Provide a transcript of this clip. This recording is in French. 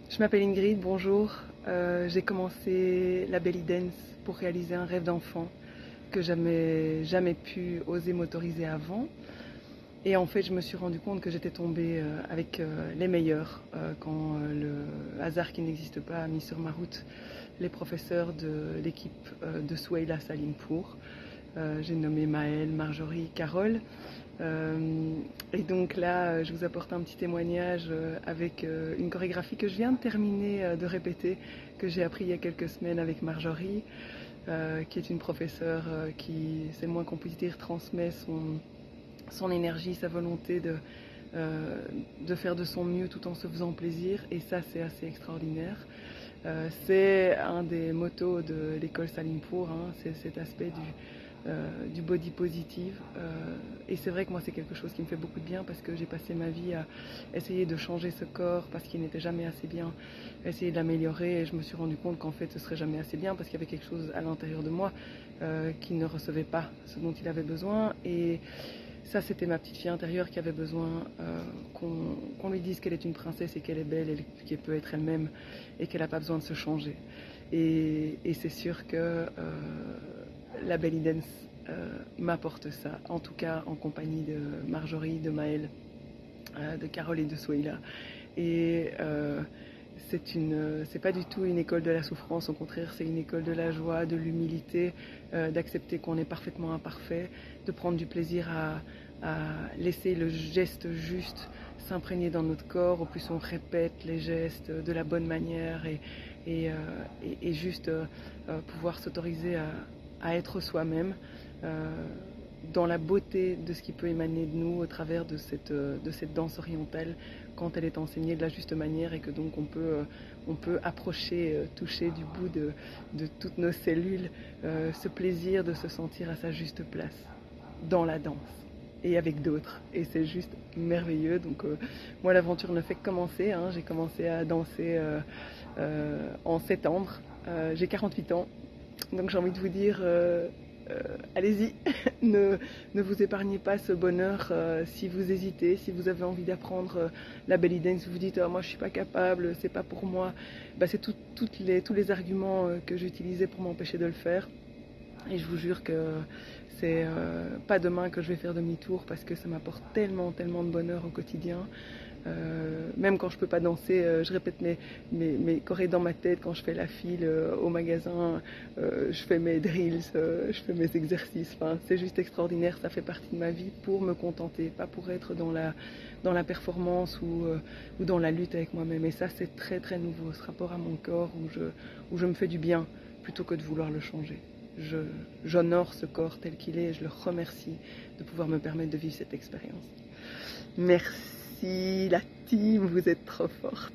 Je m'appelle Ingrid, bonjour. J'ai commencé la belly dance pour réaliser un rêve d'enfant que j'avais jamais pu oser m'autoriser avant. Et en fait, je me suis rendu compte que j'étais tombée avec les meilleurs quand le hasard qui n'existe pas a mis sur ma route les professeurs de l'équipe de Souheila Salimpour. J'ai nommé Maëlle, Marjorie, Carole. Et donc là, je vous apporte un petit témoignage avec une chorégraphie que je viens de terminer de répéter, que j'ai appris il y a quelques semaines avec Marjorie, qui est une professeure qui, c'est le moins qu'on puisse dire, transmet son énergie, sa volonté de faire de son mieux tout en se faisant plaisir. Et ça, c'est assez extraordinaire. C'est un des mottos de l'école Salimpour, hein, c'est cet aspect du body positive. Et c'est vrai que moi, c'est quelque chose qui me fait beaucoup de bien parce que j'ai passé ma vie à essayer de changer ce corps parce qu'il n'était jamais assez bien, essayer de l'améliorer. Et je me suis rendu compte qu'en fait, ce serait jamais assez bien parce qu'il y avait quelque chose à l'intérieur de moi qui ne recevait pas ce dont il avait besoin. Et ça, c'était ma petite fille intérieure qui avait besoin qu'on lui dise qu'elle est une princesse et qu'elle est belle et qu'elle peut être elle-même et qu'elle n'a pas besoin de se changer. Et c'est sûr que la belly dance m'apporte ça, en tout cas en compagnie de Marjorie, de Maëlle, de Carole et de Souheila. Et c'est pas du tout une école de la souffrance, au contraire, c'est une école de la joie, de l'humilité, d'accepter qu'on est parfaitement imparfait, de prendre du plaisir à laisser le geste juste s'imprégner dans notre corps. Au plus on répète les gestes de la bonne manière et juste pouvoir s'autoriser à être soi-même. Dans la beauté de ce qui peut émaner de nous au travers de cette danse orientale quand elle est enseignée de la juste manière et que donc on peut approcher, toucher du bout de toutes nos cellules ce plaisir de se sentir à sa juste place dans la danse et avec d'autres. Et c'est juste merveilleux. Donc moi l'aventure ne fait que commencer, hein. J'ai commencé à danser en septembre. J'ai 48 ans. Donc j'ai envie de vous dire allez-y, ne vous épargnez pas ce bonheur si vous hésitez, si vous avez envie d'apprendre la belly dance, vous dites oh, moi je suis pas capable, c'est pas pour moi. Bah, c'est tous les arguments que j'utilisais pour m'empêcher de le faire. Et je vous jure que c'est pas demain que je vais faire demi-tour parce que ça m'apporte tellement, tellement de bonheur au quotidien. Même quand je peux pas danser, je répète mes chorés dans ma tête quand je fais la file au magasin, je fais mes drills, je fais mes exercices. Enfin, c'est juste extraordinaire, ça fait partie de ma vie pour me contenter, pas pour être dans la performance ou dans la lutte avec moi-même. Et ça, c'est très très nouveau, ce rapport à mon corps où je me fais du bien plutôt que de vouloir le changer. J'honore ce corps tel qu'il est et je le remercie de pouvoir me permettre de vivre cette expérience. Merci la team, vous êtes trop forte.